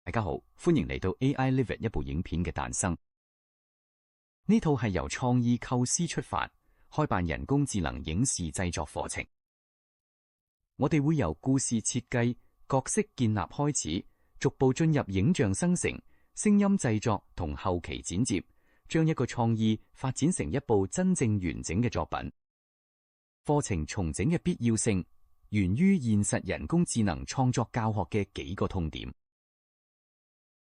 大家好，歡迎嚟到 AI Live It 一部影片嘅誕生。呢套係由創意構思出發，開辦人工智能影視製作課程。我哋會由故事設計、角色建立開始，逐步進入影像生成、聲音製作同後期剪接，將一個創意發展成一部真正完整嘅作品。課程重整嘅必要性源於現實人工智能創作教學嘅幾個痛點。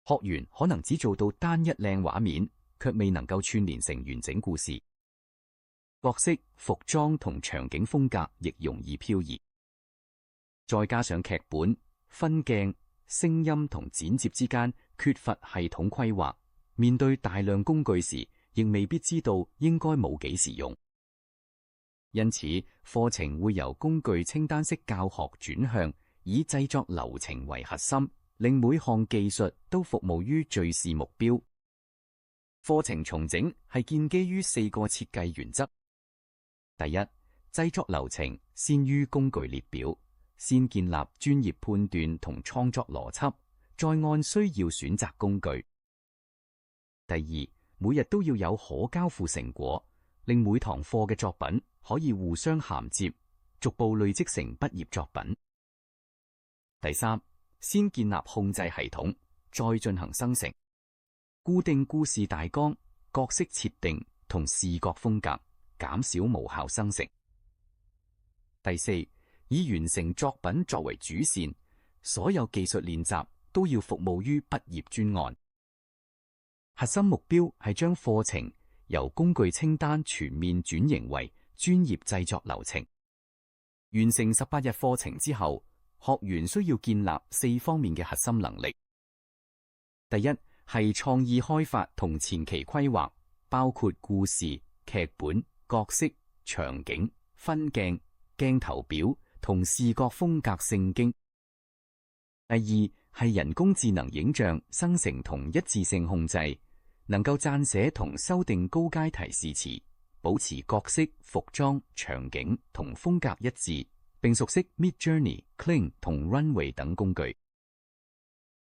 學員可能只做到單一靚畫面，卻未能夠串聯成完整故事。角色、服裝同場景風格亦容易漂移。再加上劇本、分鏡、聲音同剪接之間缺乏系統規劃，面對大量工具時，亦未必知道應該冇幾時用。因此，課程會由工具清單式教學轉向以製作流程為核心，令每項技術都服務於敘事目標。課程重整係建基於4個設計原則。第一，製作流程先於工具列表，先建立專業判斷同創作邏輯，再按需要選擇工具。第二，每日都要有可交付成果，令每堂課嘅作品可以互相銜接，逐步累積成畢業作品。第三，先建立控制系統，再進行生成，固定故事大綱、角色設定同視覺風格，減少無效生成。第四，以完成作品作為主線，所有技術練習都要服務於畢業專案。核心目標係將課程由工具清單全面轉型為專業製作流程。完成18日課程之後，學員需要建立4方面嘅核心能力。第一，係創意開發同前期規劃，包括故事、劇本、角色、場景、分鏡、鏡頭表同視覺風格聖經。第二，係人工智能影像生成同一致性控制，能夠撰寫同修訂高階提示詞，保持角色、服裝、場景同風格一致，並熟悉 Midjourney、Kling 同 Runway 等工具。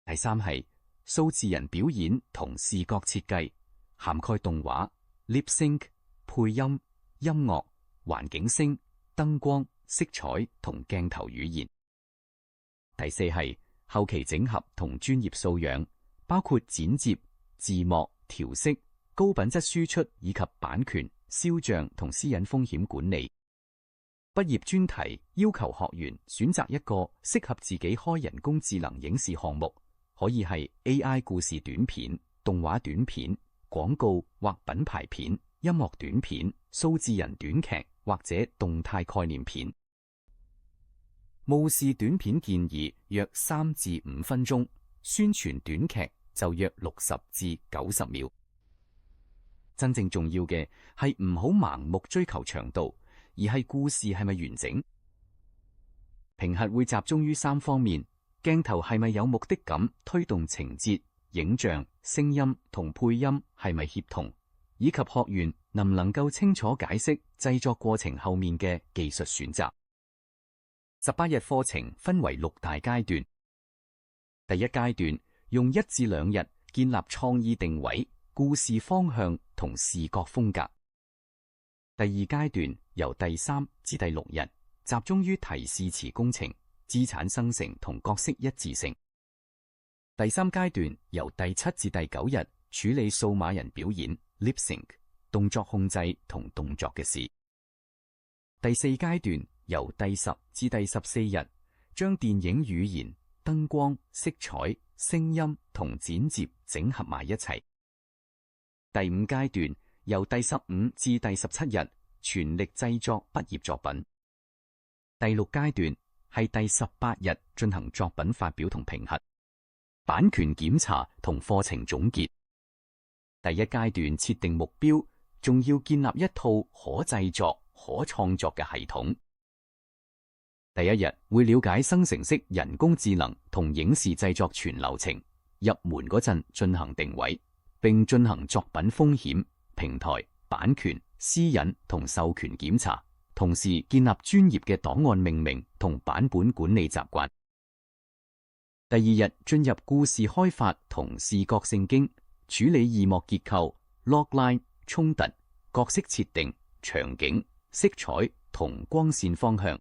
第三，係數字人表演同視覺設計，涵蓋動畫、lip sync、配音、音樂、環境聲、燈光、色彩同鏡頭語言。第四，係後期整合同專業素養，包括剪接、字幕、調色、高品質輸出以及版權、肖像同私隱風險管理。畢業專題要求學員選擇一個適合自己開人工智能影視項目，可以係 AI 故事短片、動畫短片、廣告或品牌片、音樂短片、數字人短劇或者動態概念片。募視短片建議約3至5分鐘，宣傳短劇就約60至90秒。真正重要嘅係唔好盲目追求長度，而係故事係咪完整。評核會集中於3方面：鏡頭係咪有目的感推動情節，影像、聲音同配音係咪協同，以及學員能唔能夠清楚解釋製作過程後面嘅技術選擇。18日課程分為6大階段。第一階段用1至2日建立創意定位、故事方向同視覺風格。第二階段由第3至第6日集中於提示詞工程、資產生成同角色一致性。第三階段由第7至第9日處理數碼人表演、lip sync、動作控制同動作嘅事。第四階段由第10至第14日將電影語言、燈光、色彩、聲音同剪接整合埋一齊。第5階段由第15至第17日全力製作畢業作品。第6階段係第18日進行作品發表同評核、版權檢查同課程總結。第一階段設定目標，仲要建立一套可製作、可創作嘅系統。第一日會了解生成式人工智能同影視製作全流程，入門嗰陣進行定位，並進行作品風險、平台、版權、私隱同授權檢查，同時建立專業嘅檔案命名同版本管理習慣。第二日進入故事開發同視覺聖經，處理異幕結構、logline、衝突、角色設定、場景、色彩同光線方向。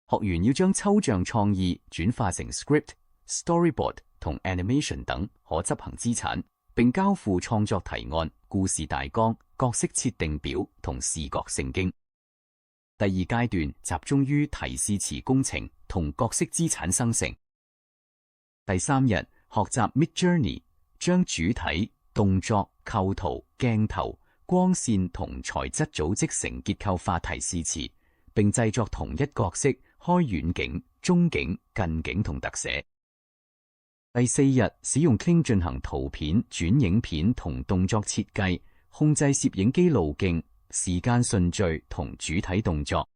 學員要將抽象創意轉化成 script、storyboard 同 animation 等可執行資產，並交付創作提案、故事大綱、角色設定表同視覺聖經。第二階段集中於提示詞工程同角色資產生成。第三日學習 Midjourney， 將主體、動作、構圖、鏡頭、光線同材質組織成結構化提示詞，並製作同一角色開遠景、中景、近景同特寫。第四日使用 Kling 進行圖片、轉影片同動作設計，控制攝影機路徑、時間順序同主體動作。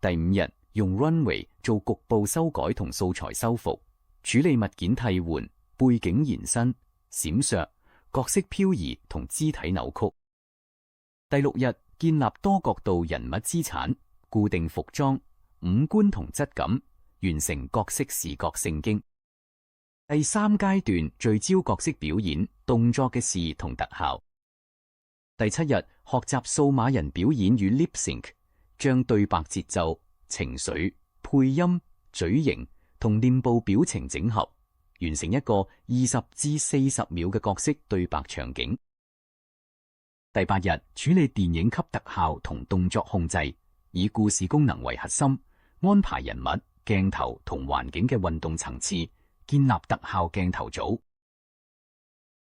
第五日用 Runway 做局部修改同素材修復，處理物件替換、背景延伸、閃爍、角色漂移同肢體扭曲。第六日建立多角度人物資產，固定服裝、五官同質感，完成角色視覺聖經。第三階段聚焦角色表演、動作嘅事同特效。第七日學習數碼人表演與 lip sync， 將對白節奏、情緒、配音、嘴型同臉部表情整合，完成一個20至40秒嘅角色對白場景。第八日處理電影級特效同動作控制，以故事功能為核心，安排人物、鏡頭同環境嘅運動層次，建立特效鏡頭組。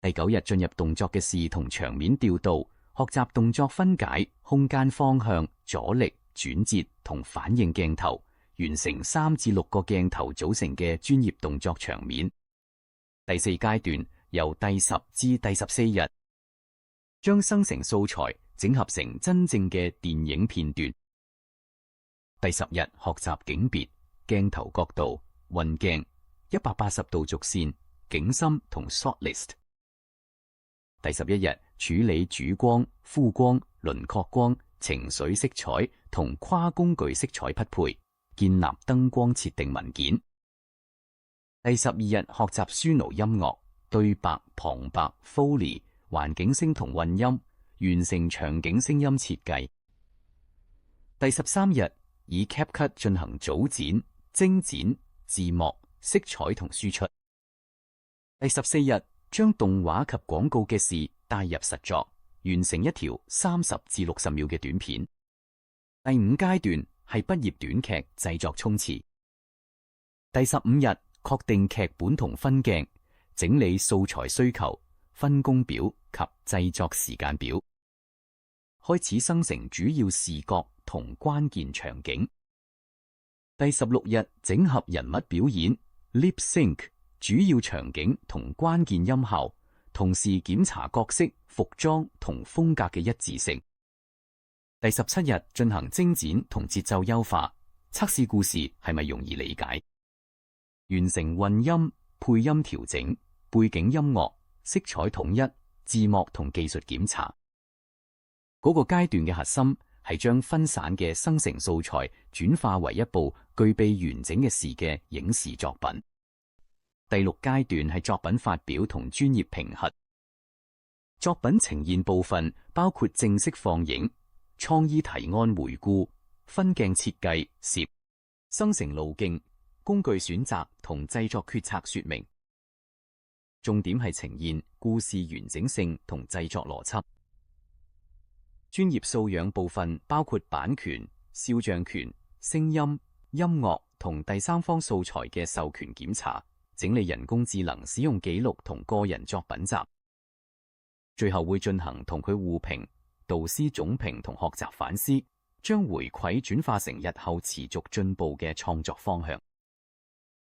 第九日進入動作嘅事同場面調度，學習動作分解、空間方向、阻力、轉折同反應鏡頭，完成3至6個鏡頭組成嘅專業動作場面。第四階段由第10至第14日，將生成素材整合成真正嘅電影片段。第10日學習景別、鏡頭角度、運鏡、180度軸線、景深同 shot list。第11日處理主光、副光、輪廓光、情緒色彩同跨工具色彩匹配，建立燈光設定文件。第12日學習輸入音樂、對白、旁白、Foley、環境聲同混音，完成場景聲音設計。第13日以 CapCut 進行組剪、精剪、字幕、色彩同輸出。第14日將動畫及廣告嘅事帶入實作，完成一條30至60秒嘅短片。第5階段係畢業短劇製作衝刺。第15日確定劇本同分鏡，整理素材需求、分工表及製作時間表，開始生成主要視覺同關鍵場景。第16日整合人物表演 Lip Sync 主要場景同關鍵音效，同時檢查角色、服裝同風格嘅一致性。第17日進行精剪同節奏優化，測試故事係咪容易理解，完成混音、配音調整、背景音樂、色彩統一、字幕同技術檢查。嗰個階段嘅核心係將分散嘅生成素材轉化為一部具備完整嘅事嘅影視作品。第6階段係作品發表同專業評核。作品呈現部分包括正式放映、創意提案回顧、分鏡設計、攝、生成路徑、工具選擇同製作決策說明。重點係呈現故事完整性同製作邏輯。專業素養部分包括版權、肖像權、聲音、音樂同第三方素材嘅授權檢查，整理人工智能使用記錄同個人作品集。最後會進行同佢互評、導師總評同學習反思，將回饋轉化成日後持續進步嘅創作方向。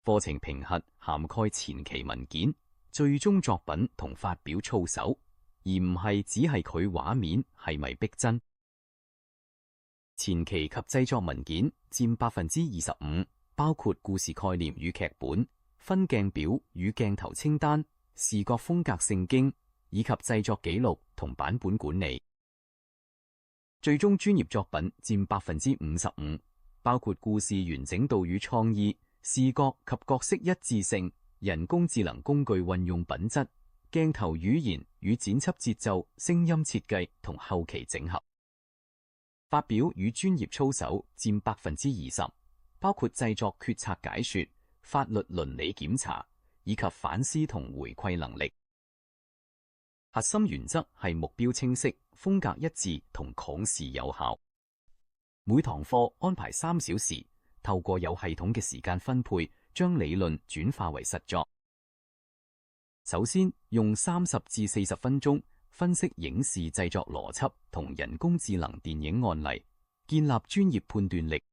課程評核涵蓋前期文件、最終作品同發表操守，而唔係只係佢畫面係咪逼真。前期及製作文件佔25%，包括故事概念與劇本、分鏡表與鏡頭清單、視覺風格聖經以及製作記錄同版本管理。最終專業作品佔55%，包括故事完整度與創意、視覺及角色一致性、人工智能工具運用品質、鏡頭語言與剪輯節奏、聲音設計同後期整合。發表與專業操守佔20%，包括製作決策解說、法律倫理檢查以及反思同回饋能力。核心原則係目標清晰、風格一致同曠視有效。每堂課安排3小時，透過有系統嘅時間分配，將理論轉化為實作。首先，用30至40分鐘分析影視製作邏輯同人工智能電影案例，建立專業判斷力。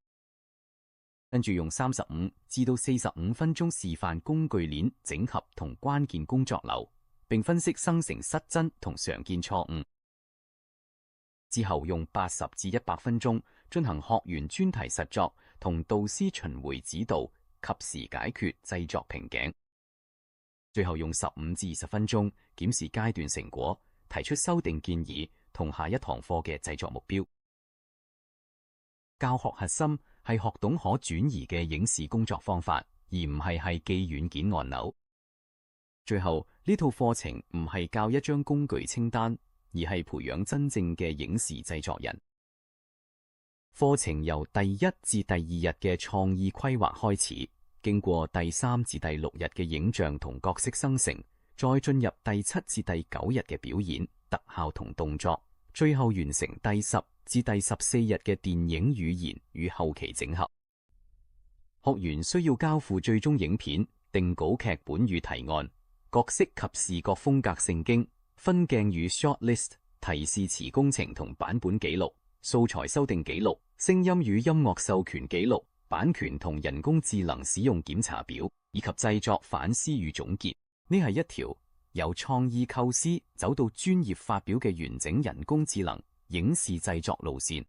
跟住用35至45分鐘示範工具鏈整合同關鍵工作流，並分析生成失真同常見錯誤。之後用80至100分鐘進行學員專題實作同導師巡迴指導，及時解決製作瓶頸。最後用15至20分鐘檢視階段成果，提出修訂建議同下一堂課嘅製作目標。教學核心係學懂可轉移嘅影視工作方法，而唔係記軟件按鈕。最後，呢套課程唔係教一張工具清單，而係培養真正嘅影視製作人。課程由第1至第2日嘅創意規劃開始，經過第3至第6日嘅影像同角色生成，再進入第7至第9日嘅表演、特效同動作，最後完成第10至第14日嘅電影語言與後期整合。學員需要交付最終影片、定稿劇本與提案、角色及視覺風格聖經、分鏡與 shortlist、提示詞工程同版本記錄、素材修訂記錄、聲音與音樂授權記錄、版權同人工智能使用檢查表，以及製作反思與總結。呢係一條由創意構思走到專業發表嘅完整人工智能影視製作路線。